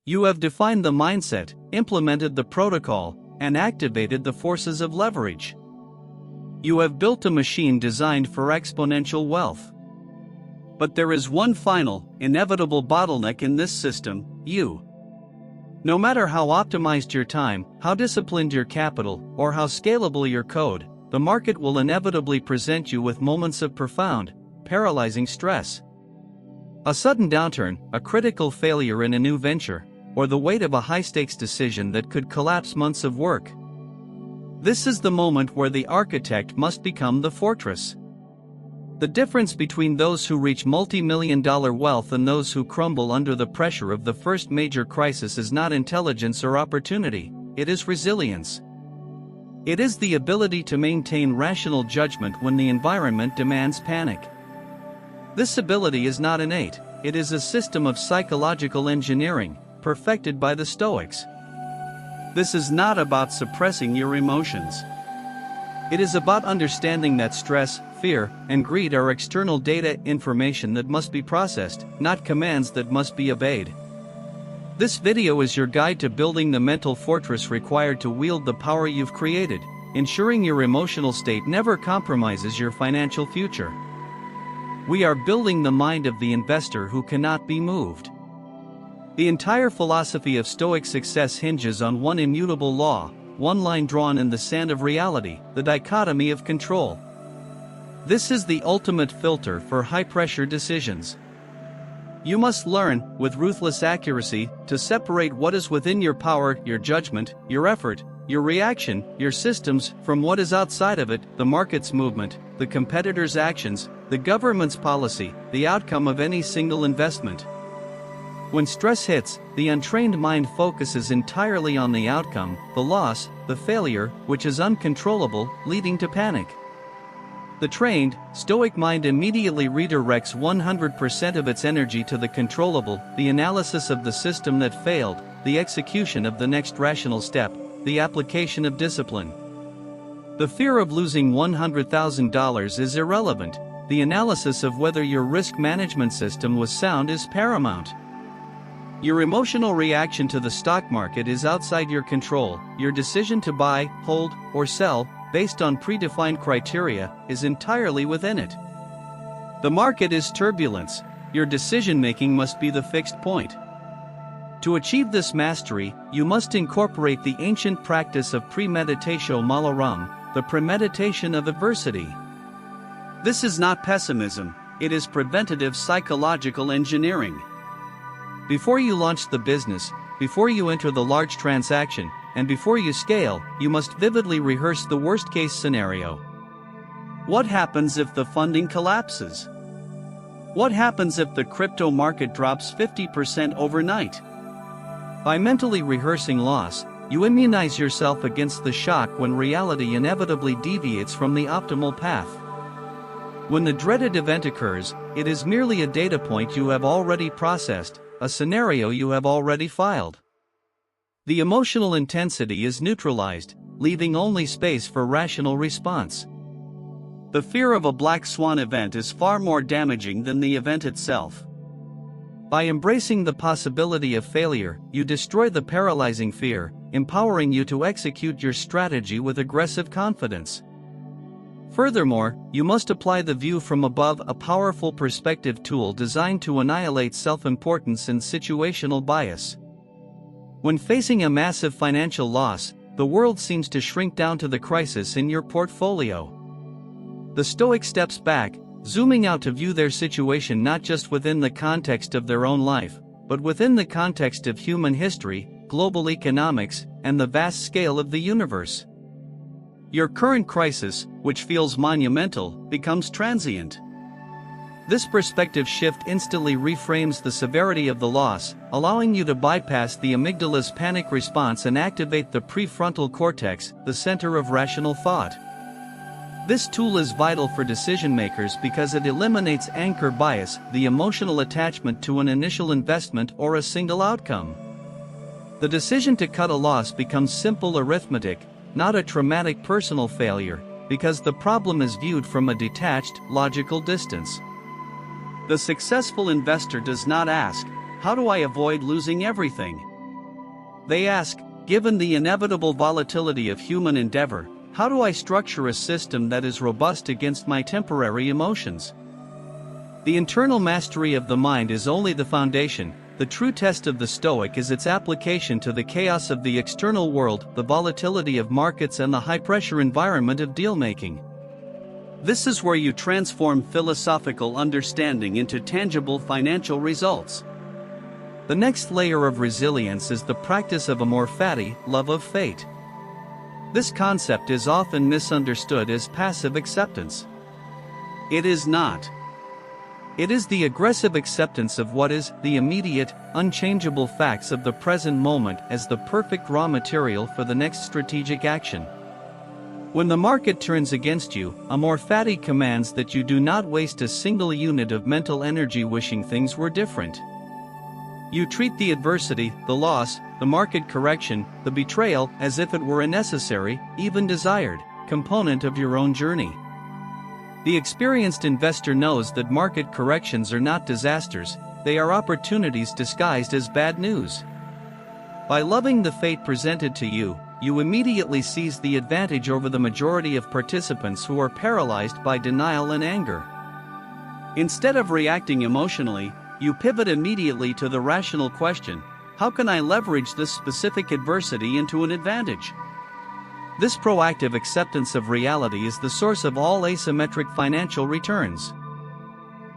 You have defined the mindset, implemented the protocol, and activated the forces of leverage. You have built a machine designed for exponential wealth. But there is one final, inevitable bottleneck in this system: you. No matter how optimized your time, how disciplined your capital, or how scalable your code, the market will inevitably present you with moments of profound, paralyzing stress. A sudden downturn, a critical failure in a new venture, or the weight of a high-stakes decision that could collapse months of work. This is the moment where the architect must become the fortress. The difference between those who reach multi-million-dollar wealth and those who crumble under the pressure of the first major crisis is not intelligence or opportunity, it is resilience. It is the ability to maintain rational judgment when the environment demands panic. This ability is not innate, it is a system of psychological engineering, perfected by the Stoics. This is not about suppressing your emotions. It is about understanding that stress, fear, and greed are external data information that must be processed, not commands that must be obeyed. This video is your guide to building the mental fortress required to wield the power you've created, ensuring your emotional state never compromises your financial future. We are building the mind of the investor who cannot be moved. The entire philosophy of Stoic success hinges on one immutable law, one line drawn in the sand of reality: the dichotomy of control. This is the ultimate filter for high-pressure decisions. You must learn, with ruthless accuracy, to separate what is within your power, your judgment, your effort, your reaction, your systems, from what is outside of it: the market's movement, the competitor's actions, the government's policy, the outcome of any single investment. When stress hits, the untrained mind focuses entirely on the outcome, the loss, the failure, which is uncontrollable, leading to panic. The trained, Stoic mind immediately redirects 100% of its energy to the controllable, the analysis of the system that failed, the execution of the next rational step, the application of discipline. The fear of losing $100,000 is irrelevant. The analysis of whether your risk management system was sound is paramount. Your emotional reaction to the stock market is outside your control. Your decision to buy, hold, or sell, based on predefined criteria, is entirely within it. The market is turbulence. Your decision-making must be the fixed point. To achieve this mastery, you must incorporate the ancient practice of Premeditatio Malorum, the premeditation of adversity. This is not pessimism, it is preventative psychological engineering. Before you launch the business, before you enter the large transaction, and before you scale, you must vividly rehearse the worst-case scenario. What happens if the funding collapses? What happens if the crypto market drops 50% overnight? By mentally rehearsing loss, you immunize yourself against the shock when reality inevitably deviates from the optimal path. When the dreaded event occurs, it is merely a data point you have already processed, a scenario you have already filed. The emotional intensity is neutralized, leaving only space for rational response. The fear of a black swan event is far more damaging than the event itself. By embracing the possibility of failure, you destroy the paralyzing fear, empowering you to execute your strategy with aggressive confidence. Furthermore, you must apply the view from above, a powerful perspective tool designed to annihilate self-importance and situational bias. When facing a massive financial loss, the world seems to shrink down to the crisis in your portfolio. The Stoic steps back, zooming out to view their situation not just within the context of their own life, but within the context of human history, global economics, and the vast scale of the universe. Your current crisis, which feels monumental, becomes transient. This perspective shift instantly reframes the severity of the loss, allowing you to bypass the amygdala's panic response and activate the prefrontal cortex, the center of rational thought. This tool is vital for decision makers because it eliminates anchor bias, the emotional attachment to an initial investment or a single outcome. The decision to cut a loss becomes simple arithmetic, not a traumatic personal failure, because the problem is viewed from a detached, logical distance. The successful investor does not ask, "How do I avoid losing everything?" They ask, given the inevitable volatility of human endeavor, how do I structure a system that is robust against my temporary emotions? The internal mastery of the mind is only the foundation. The true test of the Stoic is its application to the chaos of the external world, the volatility of markets, and the high-pressure environment of deal-making. This is where you transform philosophical understanding into tangible financial results. The next layer of resilience is the practice of Amor, Fati, love of fate. This concept is often misunderstood as passive acceptance. It is not. It is the aggressive acceptance of what is, the immediate, unchangeable facts of the present moment as the perfect raw material for the next strategic action. When the market turns against you, Amor Fati commands that you do not waste a single unit of mental energy wishing things were different. You treat the adversity, the loss, the market correction, the betrayal as if it were a necessary, even desired, component of your own journey. The experienced investor knows that market corrections are not disasters, they are opportunities disguised as bad news. By loving the fate presented to you, you immediately seize the advantage over the majority of participants who are paralyzed by denial and anger. Instead of reacting emotionally, you pivot immediately to the rational question, how can I leverage this specific adversity into an advantage? This proactive acceptance of reality is the source of all asymmetric financial returns.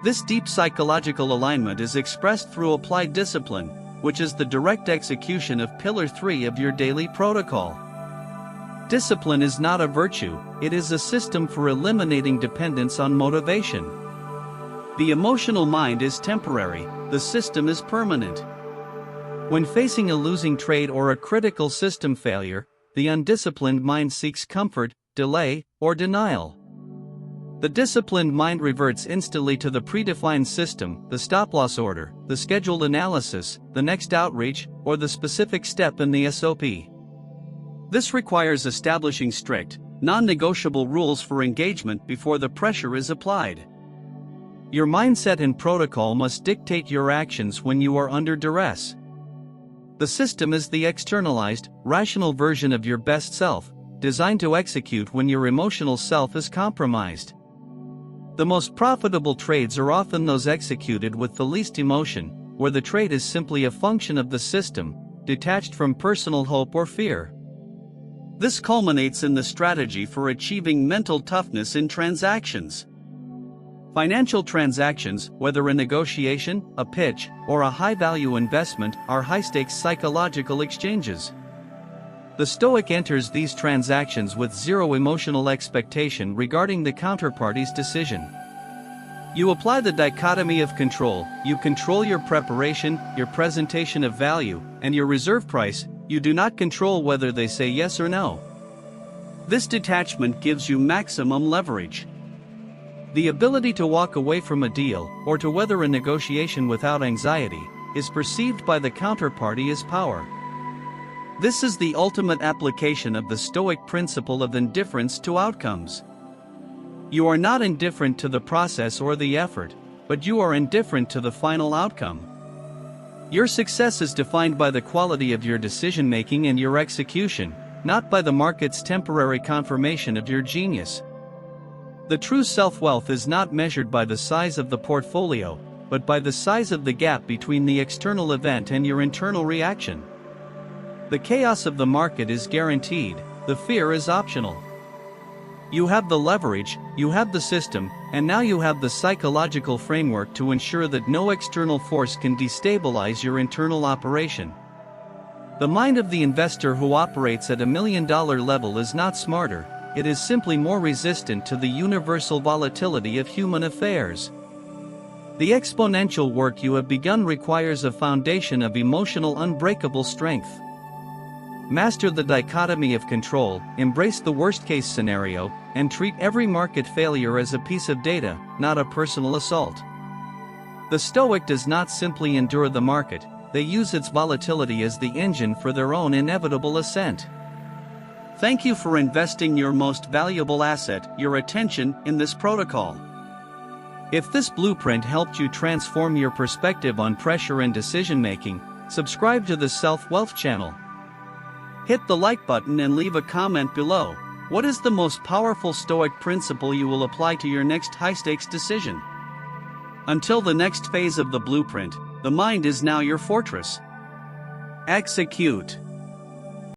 This deep psychological alignment is expressed through applied discipline, which is the direct execution of Pillar 3 of your daily protocol. Discipline is not a virtue, it is a system for eliminating dependence on motivation. The emotional mind is temporary, the system is permanent. When facing a losing trade or a critical system failure, the undisciplined mind seeks comfort, delay, or denial. The disciplined mind reverts instantly to the predefined system, the stop-loss order, the scheduled analysis, the next outreach, or the specific step in the SOP. This requires establishing strict, non-negotiable rules for engagement before the pressure is applied. Your mindset and protocol must dictate your actions when you are under duress. The system is the externalized, rational version of your best self, designed to execute when your emotional self is compromised. The most profitable trades are often those executed with the least emotion, where the trade is simply a function of the system, detached from personal hope or fear. This culminates in the strategy for achieving mental toughness in transactions. Financial transactions, whether a negotiation, a pitch, or a high-value investment, are high-stakes psychological exchanges. The Stoic enters these transactions with zero emotional expectation regarding the counterparty's decision. You apply the dichotomy of control, you control your preparation, your presentation of value, and your reserve price, you do not control whether they say yes or no. This detachment gives you maximum leverage. The ability to walk away from a deal, or to weather a negotiation without anxiety, is perceived by the counterparty as power. This is the ultimate application of the Stoic principle of indifference to outcomes. You are not indifferent to the process or the effort, but you are indifferent to the final outcome. Your success is defined by the quality of your decision-making and your execution, not by the market's temporary confirmation of your genius. The true self-wealth is not measured by the size of the portfolio, but by the size of the gap between the external event and your internal reaction. The chaos of the market is guaranteed, the fear is optional. You have the leverage, you have the system, and now you have the psychological framework to ensure that no external force can destabilize your internal operation. The mind of the investor who operates at $1 million level is not smarter, it is simply more resistant to the universal volatility of human affairs. The exponential work you have begun requires a foundation of emotional unbreakable strength. Master the dichotomy of control, embrace the worst-case scenario, and treat every market failure as a piece of data, not a personal assault. The Stoic does not simply endure the market, they use its volatility as the engine for their own inevitable ascent. Thank you for investing your most valuable asset, your attention, in this protocol. If this blueprint helped you transform your perspective on pressure and decision-making, subscribe to the Self-Wealth channel. Hit the like button and leave a comment below. What is the most powerful Stoic principle you will apply to your next high-stakes decision? Until the next phase of the blueprint, the mind is now your fortress. Execute.